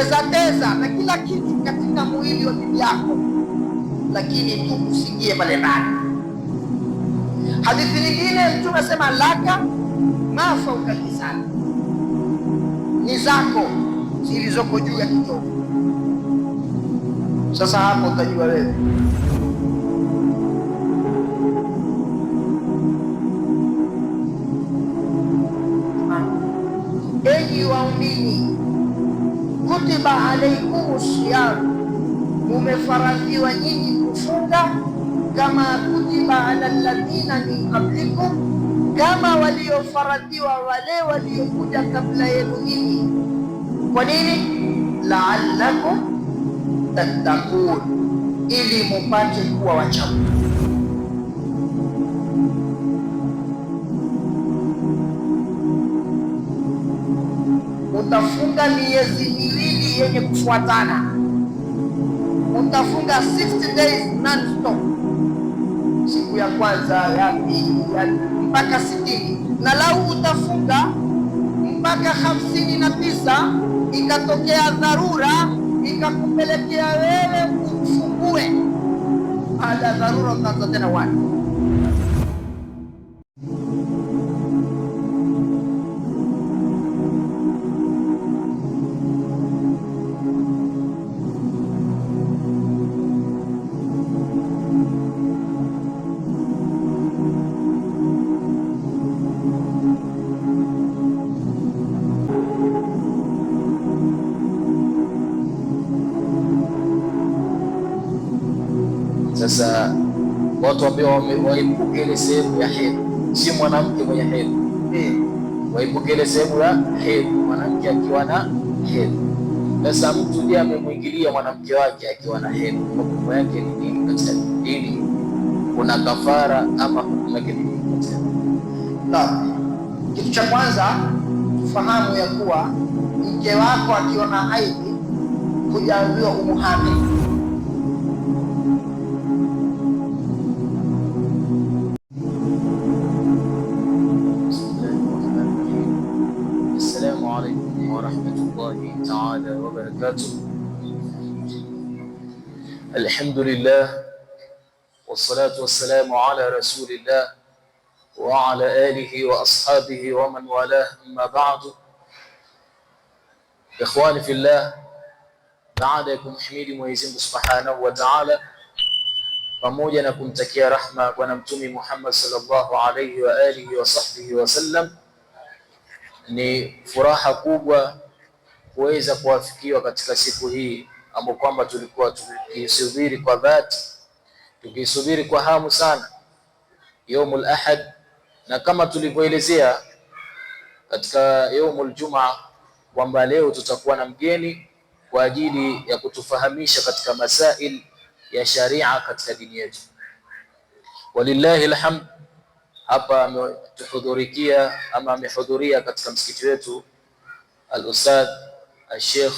teza na kila kitu katika mwili wa bibi yako, lakini tu usiingie pale ndani. Hadithi nyingine Mtume asema laka ma fauka lisani, ni zako zilizoko juu ya kitovu. Sasa hapo utajua wewe. Enyi waumini, kutiba alaikumus siyam, mumefaradhiwa nyinyi kufunga, kama kutiba ala alladhina min qablikum, kama waliofaradhiwa wale waliokuja kabla yenu nyinyi. Kwa nini? La'allakum tattaqun, ili mupate kuwa wacha Mungu. Utafunga miezi miwili yenye kufuatana, utafunga 60 days non-stop, siku ya kwanza, ya pili, mpaka 60. Na lau utafunga mpaka 59, ikatokea dharura ikakupelekea wewe ufungue, baada dharura utaanza tena wani. Sasa watu ambao waepuke ile sehemu ya hedhi, si mwanamke mwenye hedhi, waepuke ile sehemu ya hedhi, mwanamke akiwa na hedhi. Sasa mtu ndiye amemwingilia mwanamke wake akiwa na hedhi, hukumu yake ni nini katika dini? Kuna kafara ama hukumu yake ni nini katika dini? Na kitu cha kwanza tufahamu ya kuwa mke wako akiwa na hedhi hujaambiwa umuhame. تعالى وبركاته. الحمد لله والصلاة والسلام على رسول الله وعلى آله وأصحابه ومن والاه، أما بعد. إخواني في الله، baadakum himidi Mwenyezi Mungu Subhanahu wa Ta'ala, pamoja na kumtakia rahma Bwana Mtume Muhammad sallallahu alayhi wa alihi wa sahbihi wa sallam. Ni furaha kubwa kuweza kuwafikiwa katika siku hii ambapo kwamba tulikuwa tukisubiri kwa dhati, tukisubiri kwa hamu sana, yaumul ahad. Na kama tulivyoelezea katika yaumul jumaa kwamba leo tutakuwa na mgeni kwa ajili ya kutufahamisha katika masail ya sharia katika dini yetu. Walillahi alhamd, hapa ametuhudhurikia ama amehudhuria katika msikiti wetu al-Ustadh al-Sheikh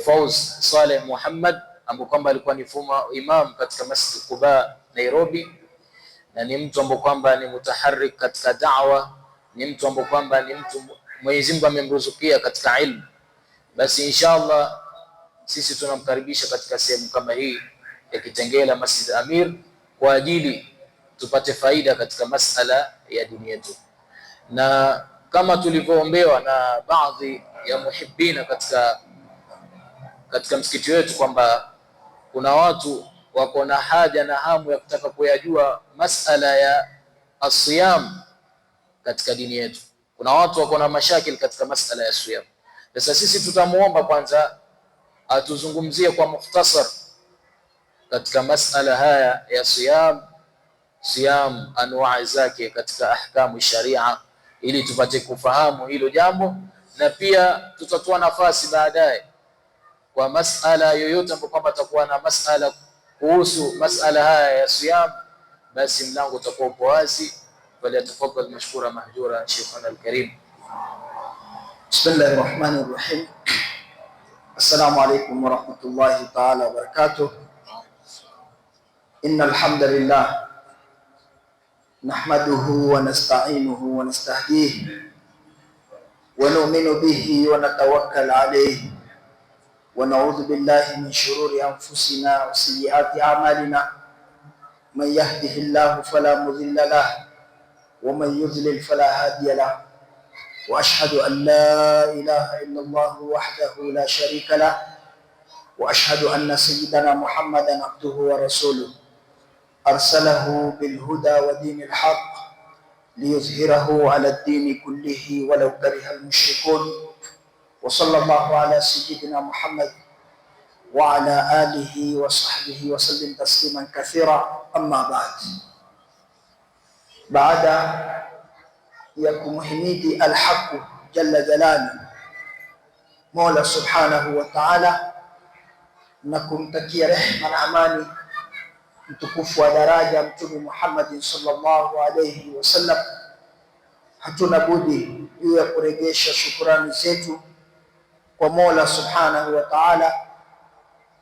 Fawz Saleh Muhammad, ambaye kwamba alikuwa ni imam katika Masjid Quba Nairobi, na ni mtu ambaye kwamba ni mutaharrik katika da'wa, ni mtu ambaye kwamba ni mtu Mwenyezi Mungu amemruzukia katika ilmu. Basi inshallah sisi tunamkaribisha katika sehemu kama hii ya Kitengela Masjid Amir kwa ajili tupate faida katika masala ya dini yetu. Na kama tulivyoombewa na baadhi ya muhibbina katika msikiti wetu kwamba kuna watu wako na haja na hamu ya kutaka kuyajua masala ya asiyam katika dini yetu. Kuna watu wako na mashakil katika masala ya siyam. Sasa sisi tutamuomba kwanza atuzungumzie kwa mukhtasar katika masala haya ya siyam anwaa zake katika ahkamu sharia, ili tupate kufahamu hilo jambo, na pia tutatoa nafasi baadaye kwa masala yoyote ambapo kwamba atakuwa na masala kuhusu masala haya ya siyam, basi mlango utakuwa upo wazi. Falyatafaddal mashkura mahjura Sheikhuna al-Karim. Bismillahir Rahmanir Rahim. Assalamu alaykum wa rahmatullahi ta'ala wa barakatuh. Innal hamdalillah nahmaduhu wa nasta'inuhu wa nastahdihi ونؤمن به ونتوكل عليه ونعوذ بالله من شرور أنفسنا وسيئات أعمالنا من يهده الله فلا مضل له ومن يضلل فلا هادي له وأشهد أن لا إله إلا الله وحده لا شريك له وأشهد أن سيدنا محمدا عبده ورسوله أرسله بالهدى ودين الحق ليظهره على الدين كله ولو كره المشركون وصلى الله على سيدنا محمد وعلى آله وصحبه وسلم تسليما كثيرا. أما بعد ya kumhimidi alhaqu jalla jalali Mola subhanahu wa ta'ala na kumtakia rehma na amani mtukufu wa daraja Mtume Muhammad sallallahu alayhi wasallam, hatuna budi juu ya kurejesha shukrani zetu kwa Mola subhanahu wa ta'ala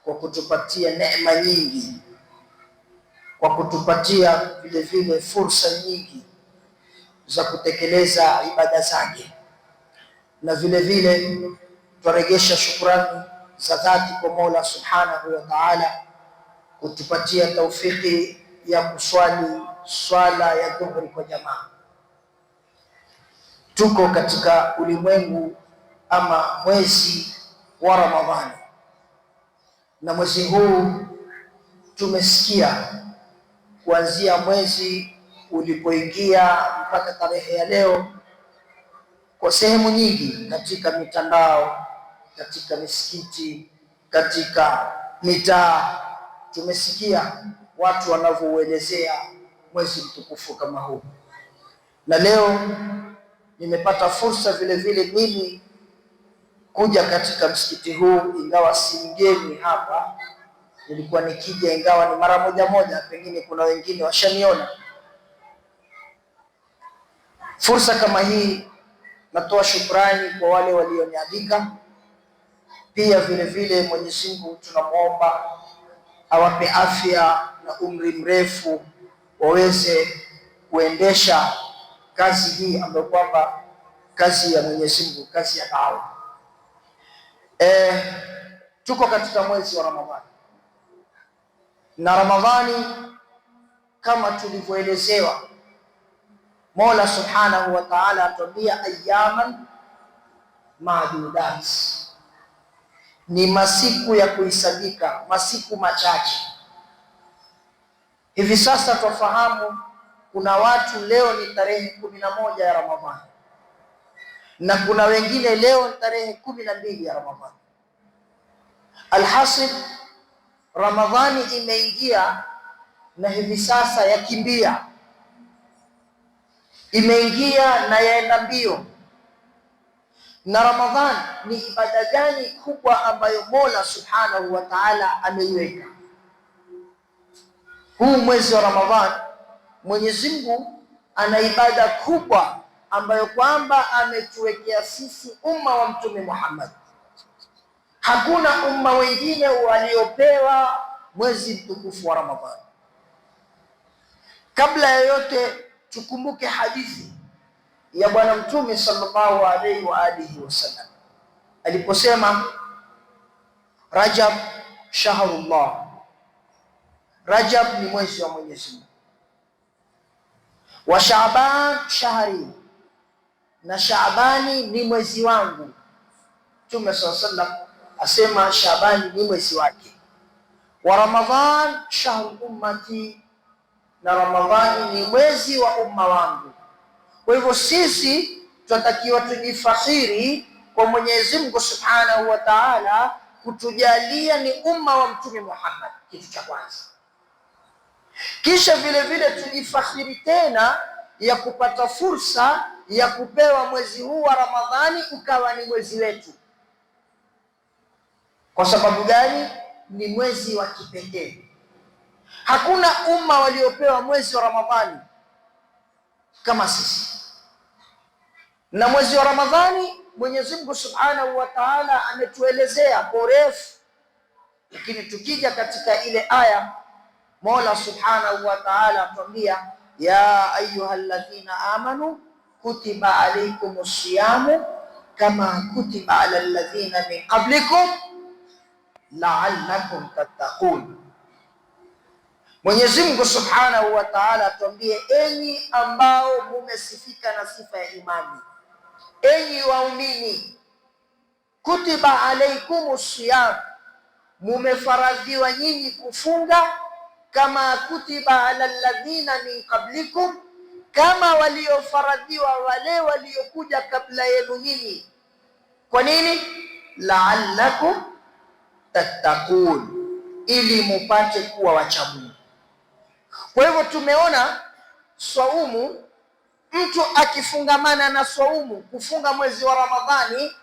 kwa kutupatia neema nyingi, kwa kutupatia vile vile fursa nyingi za kutekeleza ibada zake, na vile vile turejesha shukrani za dhati kwa Mola subhanahu wa ta'ala kutupatia taufiki ya kuswali swala ya dhuhuri kwa jamaa. Tuko katika ulimwengu ama mwezi wa Ramadhani, na mwezi huu tumesikia kuanzia mwezi ulipoingia mpaka tarehe ya leo, kwa sehemu nyingi katika mitandao, katika misikiti, katika mitaa, tumesikia watu wanavyouelezea mwezi mtukufu kama huu. Na leo nimepata fursa vile vile mimi kuja katika msikiti huu, ingawa si mgeni hapa, nilikuwa nikija ingawa ni mara moja, pengine kuna wengine washaniona. Fursa kama hii natoa shukrani kwa wale walionialika. Pia vile vile Mwenyezi Mungu tunamwomba awape afya na umri mrefu waweze kuendesha kazi hii ambayo kwamba kazi ya Mwenyezi Mungu, kazi ya dawa. Tuko katika mwezi wa Ramadhani, na Ramadhani kama tulivyoelezewa, Mola subhanahu wa ta'ala atuambia ayyaman maadudat, ni masiku ya kuhesabika, masiku machache. Hivi sasa tufahamu kuna watu leo ni tarehe 11 ya Ramadhani, na kuna wengine leo ni tarehe 12 ya Ramadhani. Alhasil, Ramadhani imeingia na hivi sasa yakimbia, imeingia na yaenda mbio. Na Ramadhani ni ibada gani kubwa ambayo Mola subhanahu wa ta'ala ameiweka? Huu mwezi wa Ramadhani Mwenyezi Mungu ana ibada kubwa ambayo kwamba ametuwekea sisi umma wa Mtume Muhammad. Hakuna umma wengine waliopewa mwezi mtukufu wa Ramadhani. Kabla ya yote tukumbuke hadithi ya Bwana Mtume sallallahu alayhi wa alihi wasallam aliposema, Rajab shahrullah, Rajab ni mwezi wa Mwenyezi Mungu, wa Shaaban shahri, na Shaabani ni mwezi wangu. Mtume sallallahu alayhi wasallam asema Shaabani ni mwezi wake. Wa Ramadhan shahru ummati, na Ramadhani ni mwezi wa umma wangu. Kwa hivyo sisi tunatakiwa tujifakhiri kwa Mwenyezi Mungu subhanahu wa ta'ala kutujalia ni umma wa Mtume Muhammad, kitu cha kwanza. Kisha vile vile tujifakhiri tena ya kupata fursa ya kupewa mwezi huu wa Ramadhani ukawa ni mwezi wetu. Kwa sababu gani? Ni mwezi wa kipekee. Hakuna umma waliopewa mwezi wa Ramadhani kama sisi. Na mwezi wa Ramadhani Mwenyezi Mungu Subhanahu wa Ta'ala ametuelezea kwa urefu, lakini tukija katika ile aya Mola Subhanahu wa Ta'ala atuambia, ya ayyuhalladhina amanu kutiba alaykumus siyamu kama kutiba ala alladhina min qablikum la'allakum tattaqun. Mwenyezi Mungu Subhanahu wa Ta'ala atuambie, enyi ambao mumesifika na sifa ya imani, enyi waumini, kutiba alaikumus siyam, mumefaradhiwa nyinyi kufunga, kama kutiba ala alladhina min qablikum, kama waliofaradhiwa wale waliokuja kabla yenu nyinyi. Kwa nini? La'allakum tattaqun, ili mupate kuwa wacha Mungu. Kwa hivyo tumeona swaumu, mtu akifungamana na swaumu, kufunga mwezi wa Ramadhani,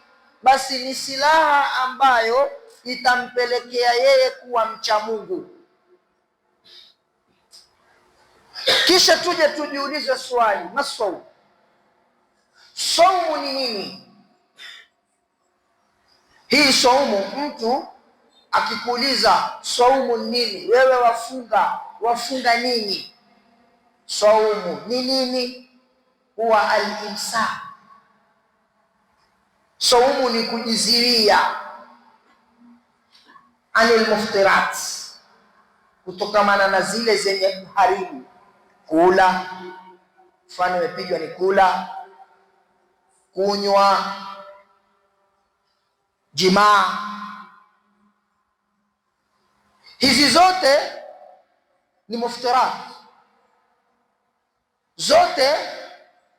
basi ni silaha ambayo itampelekea yeye kuwa mcha Mungu. Kisha tuje tujiulize swali, maswaumu, saumu ni nini? Hii saumu, mtu akikuuliza saumu ni nini, wewe wafunga nini? Saumu ni nini? Huwa al-imsak. Saumu ni kujiziwia anil muftirat, kutokamana na zile zenye kuharibu. Kula, mfano imepigwa ni kula, kunywa, jimaa. Hizi zote ni muftirat, zote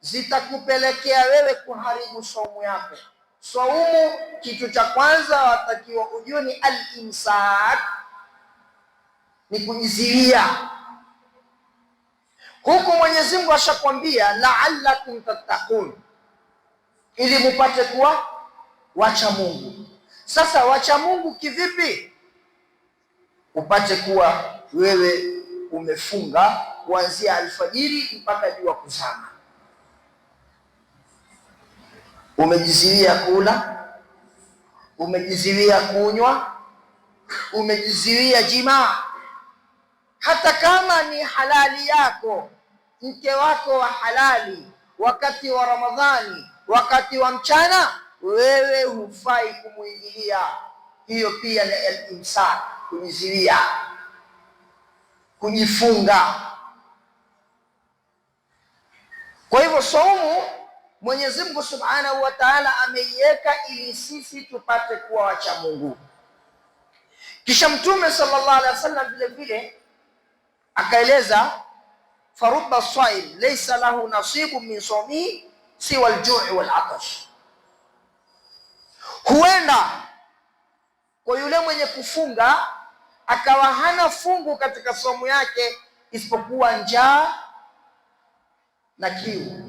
zitakupelekea wewe kuharibu saumu yako. Saumu, kitu cha kwanza watakiwa ujue ni al-imsak, ni kujiziwia. Huku Mwenyezi Mungu ashakwambia la'allakum tattaqun, ili mupate kuwa wacha Mungu. Sasa wacha Mungu kivipi? Upate kuwa wewe umefunga kuanzia alfajiri mpaka jua kuzama, umejiziwia kula, umejiziwia kunywa, umejiziwia jimaa. Hata kama ni halali yako, mke wako wa halali, wakati wa Ramadhani, wakati wa mchana, wewe hufai kumuingilia. Hiyo pia ni al-imsak, kujiziwia, kujifunga. Kwa hivyo saumu Mwenyezi Mungu Subhanahu wa Ta'ala ameiweka ili sisi tupate kuwa wacha Mungu. Kisha Mtume sallallahu alaihi wasallam vile vile akaeleza, farubba saim laysa lahu nasibun min sawmihi siwa al-ju'i wal-'atash. Huenda kwa yule mwenye kufunga akawa hana fungu katika somo yake isipokuwa njaa na kiu.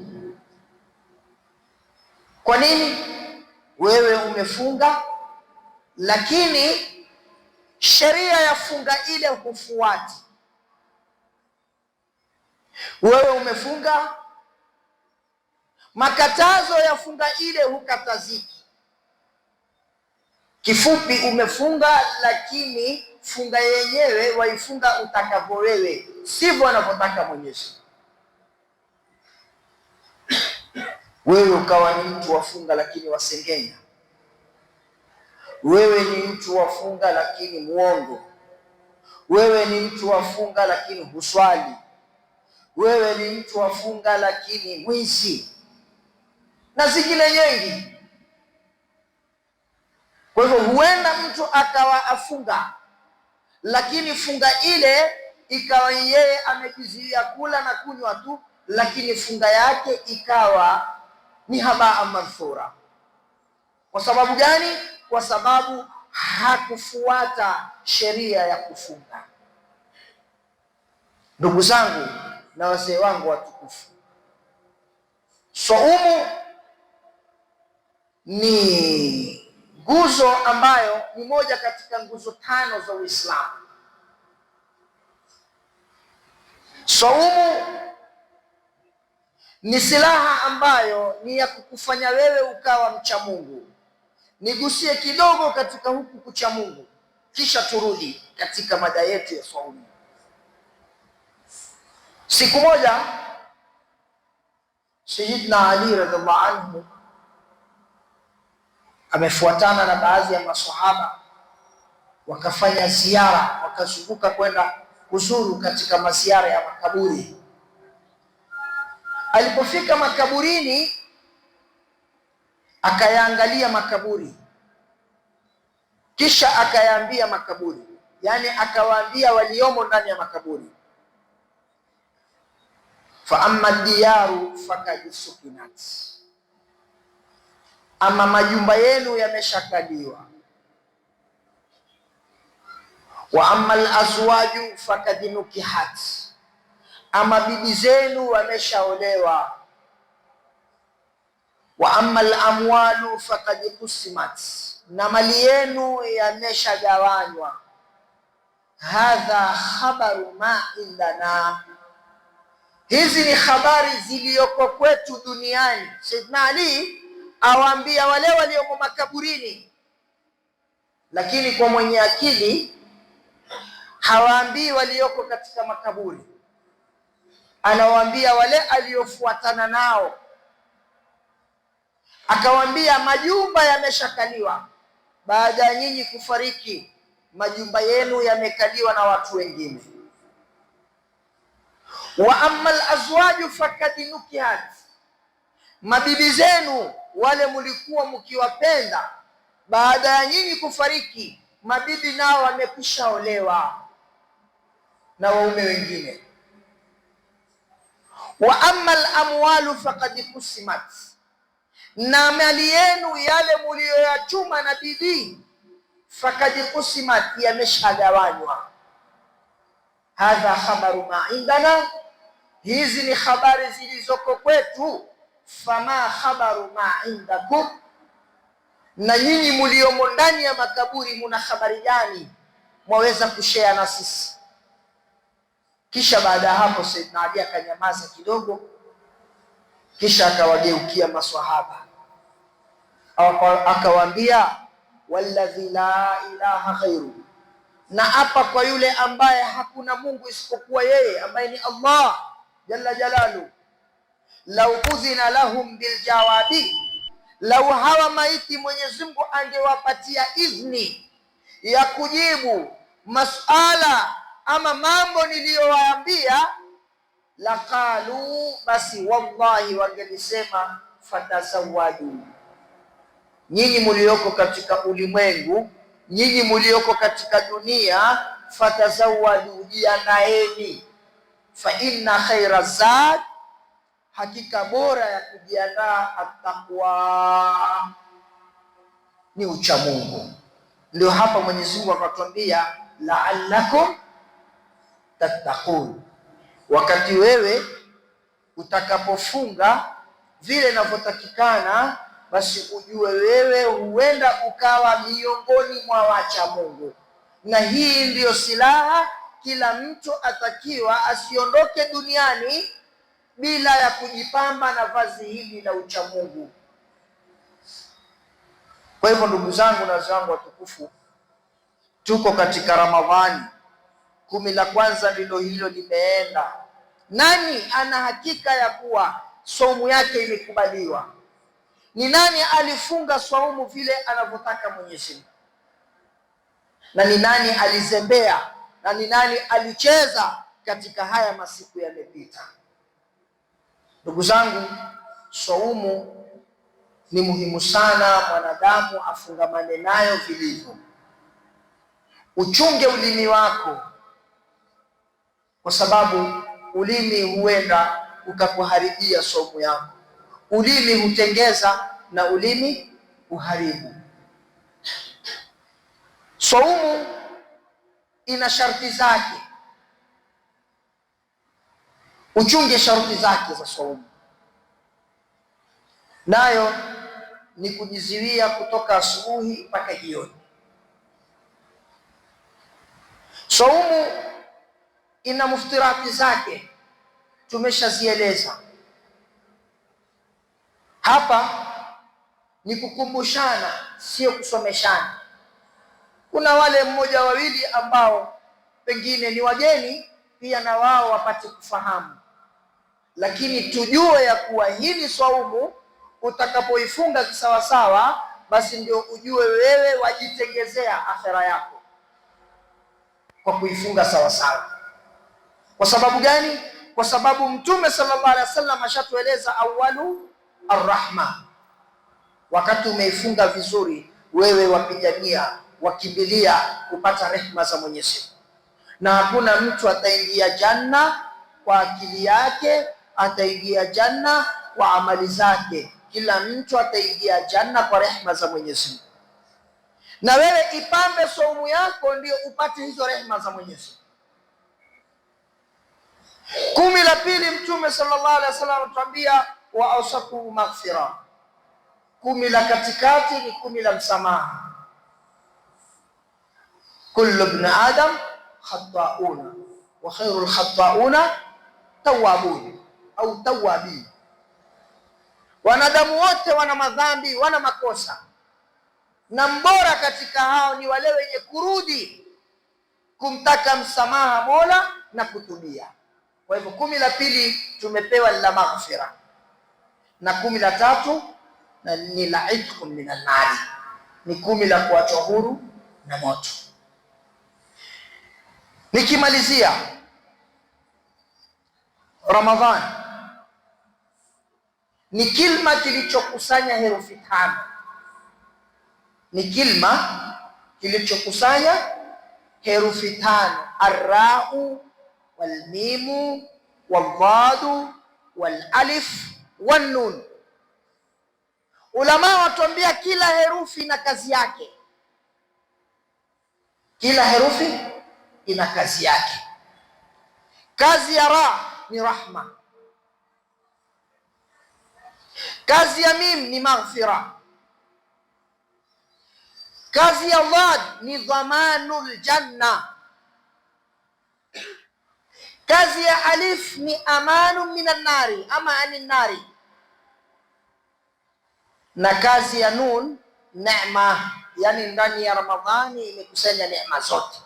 Kwa nini? Wewe umefunga, lakini sheria ya funga ile hufuati. Wewe umefunga, makatazo ya funga ile hukataziki. Kifupi, umefunga, lakini funga yenyewe waifunga utakavyo wewe, sivyo anavyotaka Mwenyezi. Wewe ukawa ni mtu wafunga lakini wasengenya, wewe ni mtu wafunga lakini muongo, wewe ni mtu wafunga lakini huswali, wewe ni mtu wafunga lakini mwizi, na zingine nyingi. Kwa hivyo huenda mtu akawa afunga, lakini funga ile ikawa yeye amejizuia kula na kunywa tu, lakini funga yake ikawa ni habaa manthura. Kwa sababu gani? Kwa sababu hakufuata sheria ya kufunga. Ndugu zangu na wazee wangu watukufu, saumu ni nguzo ambayo ni moja katika nguzo tano za Uislamu. Saumu ni silaha ambayo ni ya kukufanya wewe ukawa mcha Mungu. Nigusie kidogo katika huku kucha Mungu, kisha turudi katika mada yetu ya saumu. Siku moja Sayyidina Ali radhiallahu anhu amefuatana na baadhi ya maswahaba, wakafanya ziara, wakazunguka kwenda kuzuru katika maziara ya makaburi. Alipofika makaburini, akayaangalia makaburi, kisha akayaambia makaburi, yani akawaambia waliomo ndani ya makaburi, fa amma diyaru fakad sukinat, ama majumba yenu yameshakaliwa, wa amma alazwaju fakad nukihat, ama bibi zenu wameshaolewa, wa amma alamwalu fakad kusimat, na mali yenu yameshagawanywa. Hadha khabaru ma indana, hizi ni habari zilizoko kwetu duniani. Sayyidina Ali awaambia wale waliomo makaburini, lakini kwa mwenye akili hawaambii walioko katika makaburi, anawaambia wale aliofuatana nao. Akawaambia majumba yameshakaliwa, baada ya nyinyi kufariki majumba yenu yamekaliwa na watu wengine. Wa amma alazwaju fakad nukihat, mabibi zenu wale mlikuwa mkiwapenda, baada ya nyinyi kufariki mabibi nao wamekwishaolewa na waume wengine. Wa amma alamwalu fakad kusimat, na mali yenu yale mlioyachuma na bidii, fakad kusimat, yameshagawanywa. Hadha khabaru ma indana, hizi ni habari zilizoko kwetu. Fama khabaru ma indakum, na nyinyi mliomo ndani ya makaburi muna habari gani mwaweza kushare na sisi? Kisha baada ya hapo Sayyidina Ali akanyamaza kidogo, kisha akawageukia maswahaba akawaambia, walladhi la ilaha ghairu, na hapa kwa yule ambaye hakuna Mungu isipokuwa yeye, ambaye ni Allah jalla jalalu, lau udhina lahum biljawabi, lau hawa maiti Mwenyezi Mungu angewapatia idhni ya kujibu masala ama mambo niliyowaambia, laqalu, basi wallahi wangelisema, fatazawadu, nyinyi mlioko katika ulimwengu, nyinyi mlioko katika dunia, fatazawadu, jiandaeni, fa inna khaira zad, hakika bora ya kujiandaa, attaqwa, ni ucha Mungu. Ndio hapa Mwenyezi Mungu akatuambia la'allakum tattaqun, wakati wewe utakapofunga vile inavyotakikana, basi ujue wewe huenda ukawa miongoni mwa wacha Mungu. Na hii ndiyo silaha, kila mtu atakiwa asiondoke duniani bila ya kujipamba na vazi hili la ucha Mungu. Kwa hivyo ndugu zangu na wazangu watukufu, tuko katika Ramadhani, 10 la kwanza ndilo hilo limeenda. Nani ana hakika ya kuwa saumu yake imekubaliwa? Ni nani alifunga saumu vile anavyotaka Mwenyezi Mungu? Na ni nani alizembea? Na ni nani alicheza katika haya masiku yamepita? Ndugu zangu, saumu ni muhimu sana mwanadamu afungamane nayo vilivyo. Uchunge ulimi wako, kwa sababu ulimi huenda ukakuharibia saumu yako. Ulimi hutengeza na ulimi uharibu. Saumu ina sharti zake, uchunge sharti zake za saumu. Nayo ni kujiziwia kutoka asubuhi mpaka jioni. Saumu ina muftirati zake, tumeshazieleza hapa. Ni kukumbushana, sio kusomeshana. Kuna wale mmoja wawili ambao pengine ni wageni pia, na wao wapate kufahamu, lakini tujue ya kuwa hili saumu utakapoifunga kisawasawa, basi ndio ujue wewe wajitengezea akhera yako kwa kuifunga sawa sawa. Kwa sababu gani? Kwa sababu Mtume sallallahu alaihi wasallam ashatueleza awalu arrahma. Wakati umeifunga vizuri, wewe wapigania, wakimbilia kupata rehema za Mwenyezi Mungu. Na hakuna mtu ataingia janna kwa akili yake, ataingia janna kwa amali zake. Kila mtu ataingia janna kwa rehema za Mwenyezi Mungu. Na wewe ipambe saumu yako ndio upate hizo rehema za Mwenyezi Mungu. 10 la pili, Mtume sallallahu alaihi wasallam atuambia wa awsatu maghfira. 10 la katikati ni 10 la msamaha. Kullu ibn adam khata'una wa khairul khata'una tawwabun au tawwabin. Wanadamu wote wana madhambi, wana makosa, na mbora katika hao ni wale wenye kurudi kumtaka msamaha Mola na kutubia. Kwa hivyo 10 la pili tumepewa la maghfira, na 10 la tatu na ni la itqun minan nari, ni 10 la kuachwa huru na moto. Nikimalizia, Ramadhani ni kilma kilichokusanya herufi 5. Ni kilma kilichokusanya herufi 5: arrau walmimu waldadu walalif wannun. Ulama watuambia kila herufi ina kazi yake, kila herufi ina kazi yake. Kazi ya ra ni rahma, kazi ya mim ni maghfira, kazi ya dhad ni dhamanul janna, kazi ya alif ni amanu minan nari, ama anin nari, na kazi ya nun neema. Yani ndani ya Ramadhani imekusanya neema zote,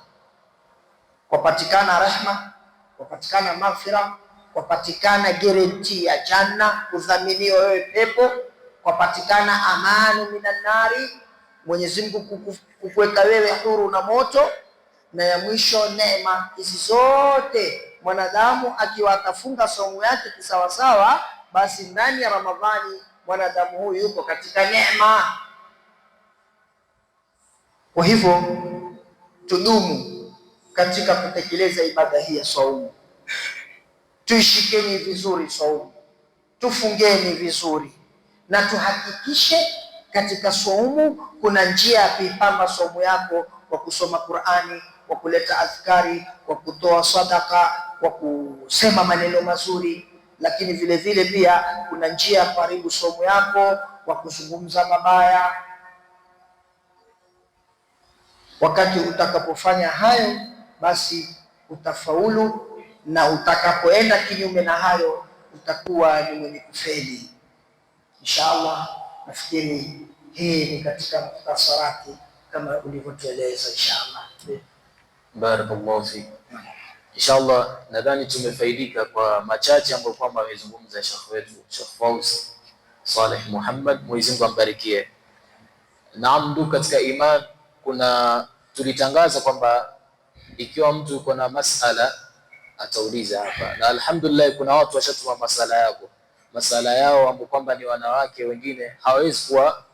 kwapatikana rehma, kwapatikana maghfira, kwapatikana guarantee ya janna, kudhaminiwa wewe pepo, kwapatikana amanu minan nari, Mwenyezi Mungu kukuweka wewe huru na moto, na ya mwisho neema. Hizi zote mwanadamu akiwa atafunga saumu yake kisawasawa, basi ndani ya Ramadhani mwanadamu huyu yuko katika neema. Kwa hivyo tudumu katika kutekeleza ibada hii ya saumu, tuishikeni vizuri saumu, tufungeni vizuri, na tuhakikishe katika saumu kuna njia ya kuipamba saumu yako, kwa kusoma Qur'ani, kwa kuleta adhkari, kwa kutoa sadaka, kwa kusema maneno mazuri. Lakini vile vile pia kuna njia ya kuharibu saumu yako kwa kuzungumza mabaya. Wakati utakapofanya hayo, basi utafaulu, na utakapoenda kinyume na hayo utakuwa ni mwenye kufeli inshallah. Nafikiri hii ni katika mukhtasarati kama ulivyotueleza inshallah. Barakallahu fik. Inshallah nadhani tumefaidika kwa machache ambayo kwamba amezungumza Sheikh wetu Sheikh Fauzi Saleh Muhammad, Mwenyezi Mungu ambarikie. Naam, ndugu katika iman, tulitangaza kwamba ikiwa mtu yuko na masala atauliza hapa, na alhamdulillah kuna watu washatuma masala yao ambao kwamba ni wanawake, wengine hawezi kuwa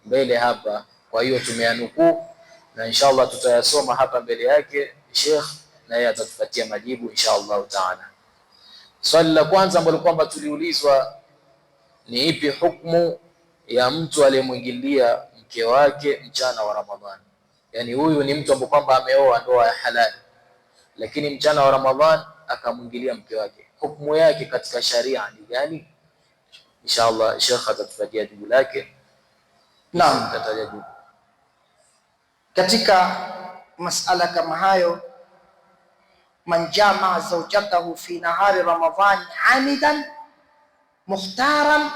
mbele hapa, kwa hiyo tumeyanukuu na inshallah tutayasoma hapa mbele yake Sheikh, na yeye atatupatia majibu inshallah taala. Swali la kwanza ambalo kwamba tuliulizwa ni ipi hukumu ya mtu aliyemwingilia mke wake mchana wa Ramadhani? Yani huyu ni mtu ambaye kwamba ameoa ndoa ya halali, lakini mchana wa Ramadhani akamwingilia mke wake, hukumu yake katika sharia ni gani? Inshallah Sheikh atatupatia jibu lake. Naam, tatajibu katika masala kama hayo, man jamaa zawjatahu fi nahari Ramadhan amidan mukhtaran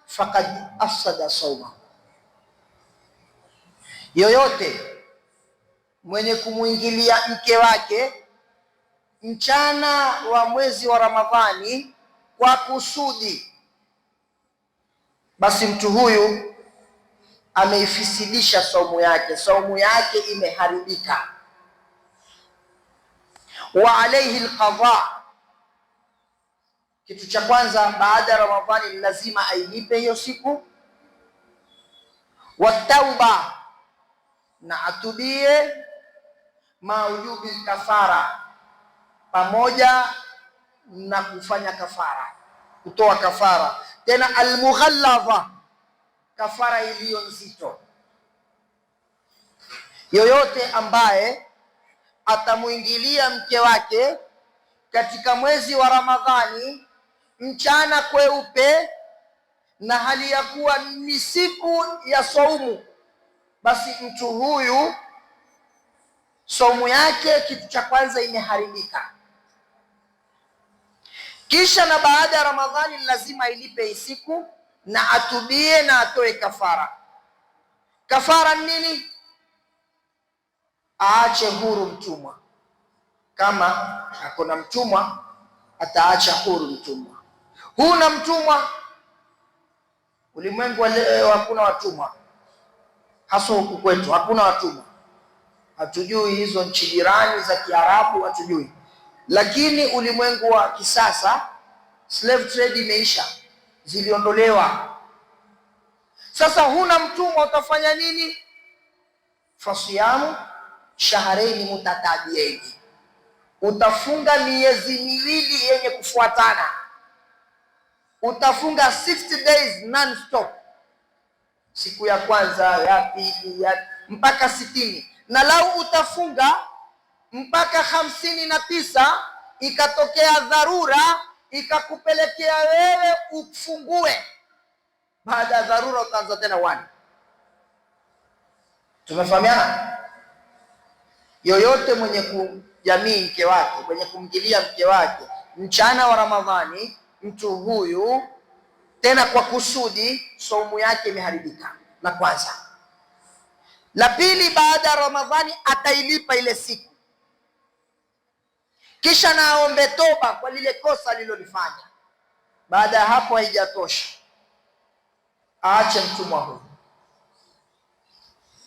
faqad afsada sawma. Yoyote mwenye kumwingilia mke wake mchana wa mwezi wa Ramadhani kwa kusudi, basi mtu huyu ameifisidisha saumu yake imeharibika. Wa alayhi alqadha, kitu cha kwanza baada ya Ramadhani lazima ailipe hiyo siku. Wa tauba, na atubie. Maujubi kafara, pamoja na kufanya kafara, kutoa kafara. Tena almughalladha, kafara iliyo nzito. Yoyote ambaye atamuingilia mke wake katika mwezi wa Ramadhani mchana kweupe na hali ya kuwa ni siku ya saumu, basi mtu huyu saumu yake kitu cha kwanza imeharibika. Kisha na baada ya Ramadhani lazima ilipe hii siku na atubie na atoe kafara. Kafara nini? Aache huru mtumwa. Kama hakuna mtumwa, ataacha huru mtumwa. Huna mtumwa, ulimwengu wa leo hakuna watumwa, hasa huku kwetu hakuna watumwa. Hatujui hizo nchi jirani za Kiarabu, hatujui. Lakini ulimwengu wa kisasa slave trade imeisha, ziliondolewa. Sasa huna mtumwa, utafanya nini? Fasiyamu shahraini mutatabiaini, utafunga miezi miwili yenye kufuatana. Utafunga 60 days non stop, siku ya kwanza, ya pili, mpaka 60. Na lau utafunga mpaka 59, ikatokea dharura ikakupelekea wewe ufungue, baada ya dharura utaanza tena 1. Tumefahamiana? Yoyote mwenye kujamii mke wake, mwenye kumgilia mke wake mchana wa Ramadhani, mtu huyu tena kwa kusudi, saumu yake imeharibika. La kwanza. La pili, baada ya Ramadhani atailipa ile siku, kisha na aombe toba kwa lile kosa alilolifanya. Baada ya hapo haijatosha, aache mtumwa huru.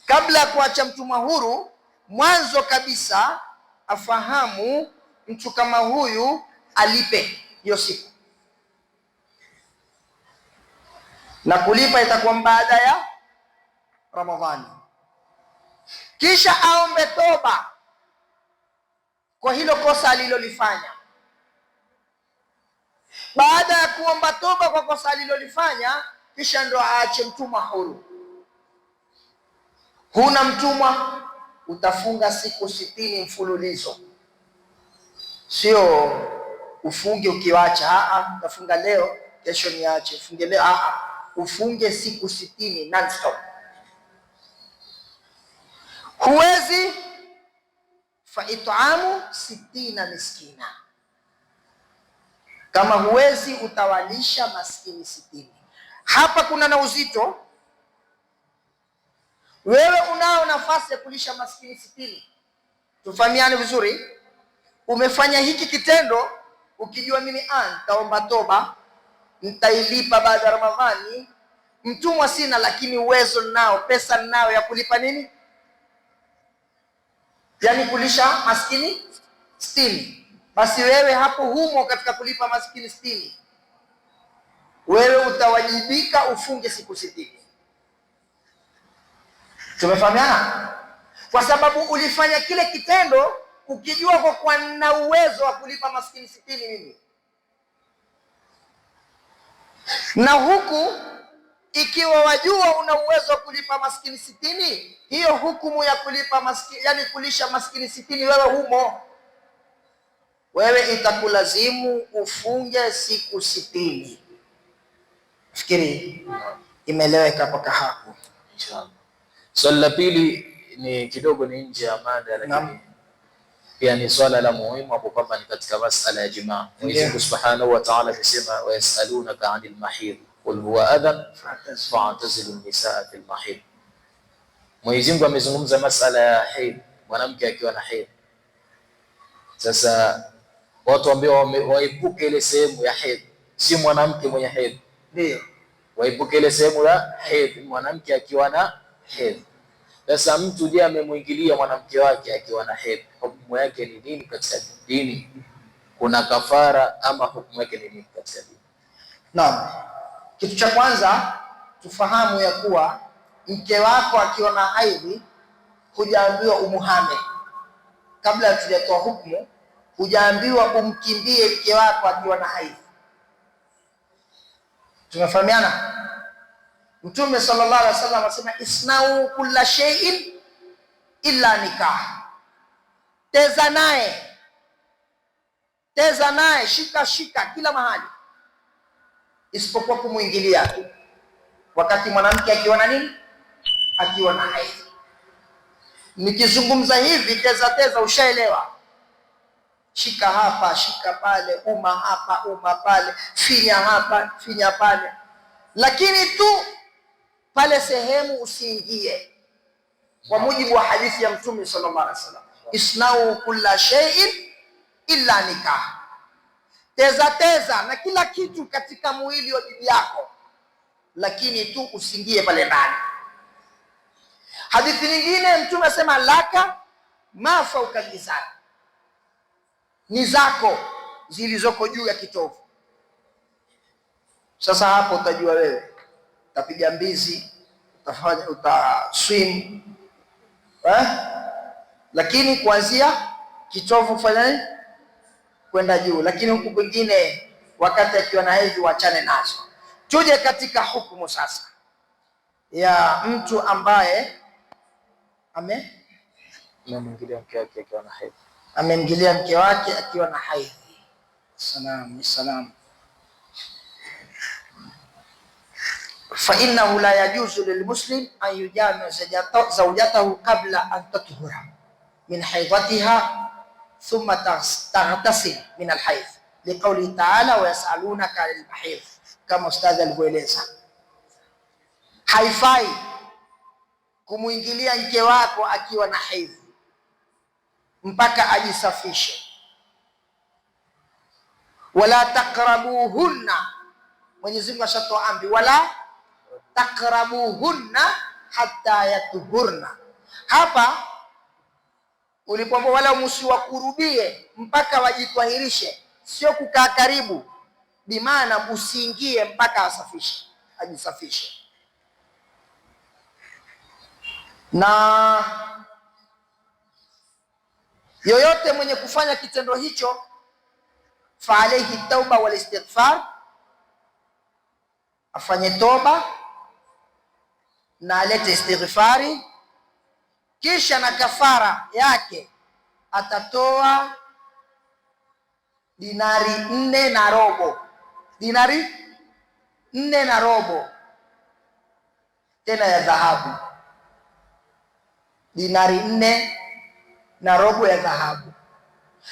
Kabla ya kuacha mtumwa huru, mwanzo kabisa afahamu mtu kama huyu alipe hiyo siku, na kulipa itakuwa baada ya Ramadhani. Kisha aombe toba kwa hilo kosa alilolifanya. Baada ya kuomba toba kwa kosa alilolifanya, kisha ndo aache mtumwa huru. Huna mtumwa, utafunga siku 60 mfululizo. Sio ufunge ukiwacha, utafunga leo kesho niache, ufunge leo, ufunge siku 60 non stop. Huwezi, fa it'amu 60 miskina. Kama huwezi, utawalisha maskini 60. Hapa kuna na uzito. Wewe unao nafasi ya kulisha maskini 60. Tufahamiane vizuri. Umefanya hiki kitendo ukijua mimi nitaomba toba, nitailipa baada ya Ramadhani. Mtumwa sina, lakini uwezo nao, pesa nao ya kulipa nini? Yani kulisha maskini 60. Basi wewe hapo humo katika kulipa maskini 60, wewe utawajibika ufunge siku 60. Tumefahamiana? Kwa sababu ulifanya kile kitendo ukijua kwa kuwa na uwezo wa kulipa maskini 60 mimi. Na huku ikiwa wajua una uwezo wa kulipa maskini 60, hiyo hukumu ya kulipa maskini, yani kulisha maskini 60, wewe humo. Wewe itakulazimu ufunge siku 60. Fikiri imeeleweka mpaka hapo? Inshallah. Swali la pili ni kidogo ni nje ya mada, lakini pia ni swala la muhimu hapo, kwamba ni katika masala ya jimaa. Mwenyezi Mungu Subhanahu wa Ta'ala amesema, wa yasalunaka 'anil mahid qul huwa adhan fa'tazilu an-nisaa fil mahid. Mwenyezi Mungu amezungumza masala ya haid, mwanamke akiwa na haid. Sasa watu ambao waepuke ile sehemu ya haid, si mwanamke mwenye haid, ndio waepuke ile sehemu ya hedhi, mwanamke akiwa na hedhi. Sasa mtu je, amemwingilia mwanamke wake akiwa na hedhi, hukumu yake ni nini katika dini? Kuna kafara ama hukumu yake ni nini katika dini? Naam, kitu cha kwanza tufahamu ya kuwa mke wako akiwa na hedhi hujaambiwa umuhame. Kabla hatujatoa hukumu, hujaambiwa umkimbie mke wako akiwa na hedhi. Tumefahamiana? Mtume sallallahu alaihi wasallam anasema isnau kulla shay'in illa nikah. Teza naye, shika kila mahali, isipokuwa kumuingilia tu wakati mwanamke akiwa na nini? Akiwa na hedhi. Nikizungumza hivi teza, ushaelewa. Shika hapa, shika pale, uma hapa, uma pale, finya hapa, finya pale, lakini tu pale sehemu usiingie, kwa mujibu wa hadithi ya Mtume sallallahu alaihi wasallam, isnau kulla shay'in illa nikah. Teza na kila kitu katika mwili wa bibi yako, lakini tu usiingie pale ndani. Hadithi nyingine Mtume asema laka ma fauka lisan, ni zako zilizoko juu ya kitovu. Sasa hapo utajua wewe, utapiga mbizi, utafanya, utaswim, lakini kuanzia kitovu fanya kwenda juu, lakini huku kwingine wakati akiwa na hedhi wachane nazo. Tuje katika hukumu sasa ya mtu ambaye amemwingilia mke wake akiwa na hedhi, amemgilia mke wake akiwa na hedhi. Salam. Fa innahu la yajuzu lilmuslim an yujamia zawjatahu qabla an tathura min haidatiha thumma taghtasil min alhaidh, liqawli ta'ala wa yasalunaka anil mahidh, kama ustadhi alivyoeleza. Haifai kumuingilia mke wako akiwa na hedhi mpaka ajisafishe. Wala takrabuhunna, Mwenyezi Mungu ashatoa amri, wala takrabuhunna hatta yatuhurna. Hapa ulipoambiwa wala msiwakurubie mpaka wajitwahirishe, sio kukaa karibu, bimaana usiingie mpaka ajisafishe. Na yoyote mwenye kufanya kitendo hicho, fa alayhi tauba wal istighfar, afanye toba na alete istighfari, kisha na kafara yake atatoa dinari 4 na robo, dinari 4 na robo tena ya dhahabu, dinari 4 na robo ya dhahabu.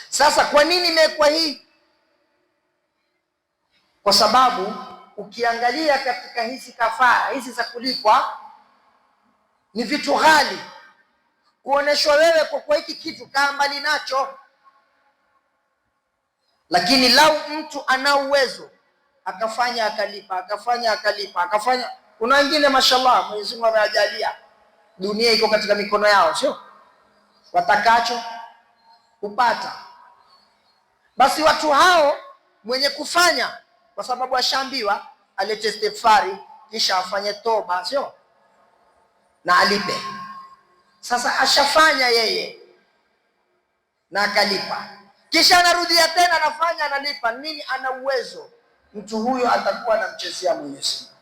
Sasa kwa nini imekuwa hii? Kwa sababu ukiangalia katika hizi kafara hizi za kulipwa ni vitu ghali, kuoneshwa wewe kwa hiki kitu kaa mbali nacho. Lakini lau mtu ana uwezo akafanya akalipa. Kuna wengine mashallah, Mwenyezi Mungu amewajalia, dunia iko katika mikono yao, sio? Watakacho kupata. Basi watu hao mwenye kufanya, kwa sababu ashaambiwa alete istighfari kisha afanye toba, sio? Na alipe. Sasa ashafanya yeye na akalipa, kisha anarudia tena anafanya, analipa. Nini? Ana uwezo. Mtu huyo atakuwa anamchezea Mwenyezi Mungu,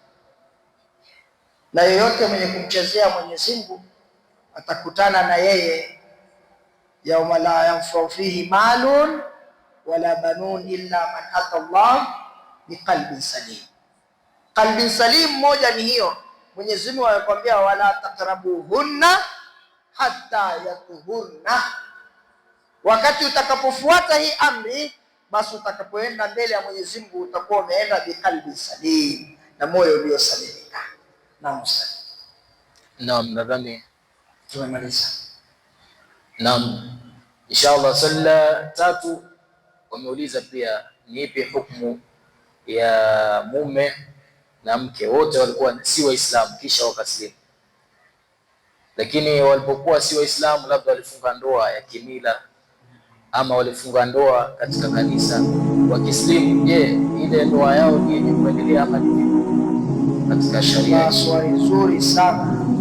na yeyote mwenye kumchezea Mwenyezi Mungu atakutana na yeye yauma la yanfau fihi malun wala banun illa man ata Allah biqalbin salim. Qalbin salim moja ni hiyo. Mwenyezi Mungu anakuambia wala takrabuhunna hatta yatuhurna. Wakati utakapofuata hii amri, basi utakapoenda mbele ya Mwenyezi Mungu utakuwa umeenda biqalbin salim, na moyo uliosalimika. Naam, nadhani tumemaliza. Naam, inshallah. Swali la tatu wameuliza pia, ni ipi hukumu ya mume na mke, wote walikuwa si Waislamu kisha wakasilimu. Lakini walipokuwa si Waislamu, labda walifunga ndoa ya kimila ama walifunga ndoa katika kanisa, wakislimu, je, ile ndoa yao ni yenye kuendelea ama ni katika sharia? Swali nzuri sana.